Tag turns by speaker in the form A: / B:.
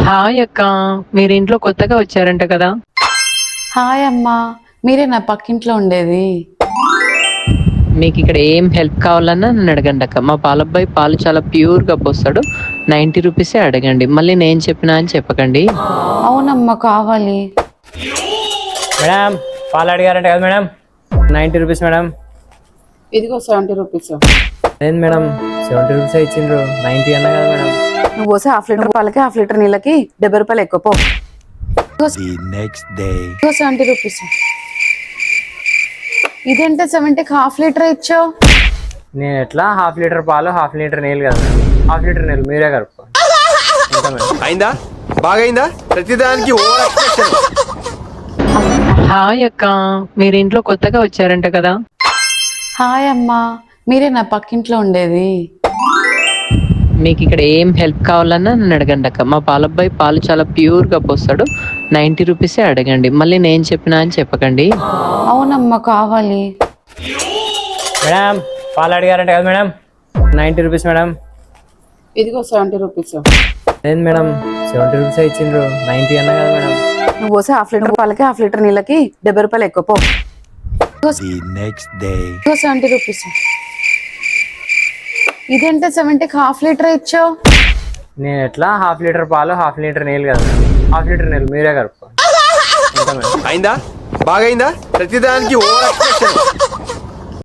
A: Hi అక్క, మీరు ఇంట్లో కొత్తగా వచ్చారంట కదా.
B: హాయ్ అమ్మా, మీరే నా పక్కింట్లో ఉండేది.
A: మీకు ఇక్కడ ఏం హెల్ప్ కావాలన్నా నన్ను అడగండి అక్క. మా పాలబ్బాయి పాలు చాలా ప్యూర్గా పోస్తాడు. 90 రూపీసే అడగండి, మళ్ళీ నేను చెప్పినా అని చెప్పకండి.
B: అవునమ్మా, కావాలి.
C: మేడం పాలు అడిగారంట కదా మేడం, 90 రూపీస్ మేడం.
B: ఇదిగో 70 రూపీస్.
C: లేదు మేడం, 70 రూపీస్ ఇచ్చిండ్రు, 90 అన్నా కదా మేడం.
B: నువ్వు పోసే హాఫ్ లీటర్ పాలకి హాఫ్ లీటర్ నీళ్ళకి 70 రూపాయలు ఎక్కువ పో.
D: The next day.
B: ఇదిగో 70 రూపీస్. ఇదేంటే 70కి హాఫ్ లీటర్ ఇచ్చావు?
C: నేను ఎట్లా హాఫ్ లీటర్ పాలు హాఫ్ లీటర్ నీళ్ళు కదా మేడం, హాఫ్ లీటర్ నీళ్ళు మీరే కలుపుకో. ఇంకా మేడం
D: అయిందా? బాగైందా? ప్రతిదానికి ఓవర్ ఎక్స్ప్రెషన్.
A: హాయ్ అక్క, మీరు ఇంట్లో కొత్తగా వచ్చారంట కదా.
B: హాయ్ అమ్మా, మీరే నా పక్కింట్లో ఉండేది.
A: మీకు ఇక్కడ ఏం హెల్ప్ కావాలన్నా నన్ను అడగండి అక్క. మా పాలబ్బాయి పాలు చాలా ప్యూర్గా పోస్తాడు. 90 రూపీసే అడగండి, మళ్ళీ నేను చెప్పినా అని చెప్పకండి.
B: అవునమ్మా, కావాలి.
C: మేడం పాలు అడిగారంట కదా మేడం, 90 రూపీస్ మేడం.
B: ఇదిగో 70 రూపీస్.
C: లేదు మేడం, 70 రూపీస్ ఇచ్చిండ్రు, 90 అన్నా కదా మేడం.
B: నువ్వు పోసే హాఫ్ లీటర్ పాలకి హాఫ్ లీటర్ నీళ్ళకి 70 రూపాయలు ఎక్కువ పో.
D: The next day.
B: ఇదిగో 70 రూపీస్. ఇదేంటే 70కి హాఫ్ లీటర్ ఇచ్చావు?
C: నేను ఎట్లా హాఫ్ లీటర్ పాలు హాఫ్ లీటర్ నీళ్ళు కదా మేడం, హాఫ్ లీటర్ నీళ్ళు మీరే కలుపుకో. ఇంకా మేడం
D: అయిందా? బాగైందా? ప్రతిదానికి ఓవర్ ఎక్స్ప్రెషన్.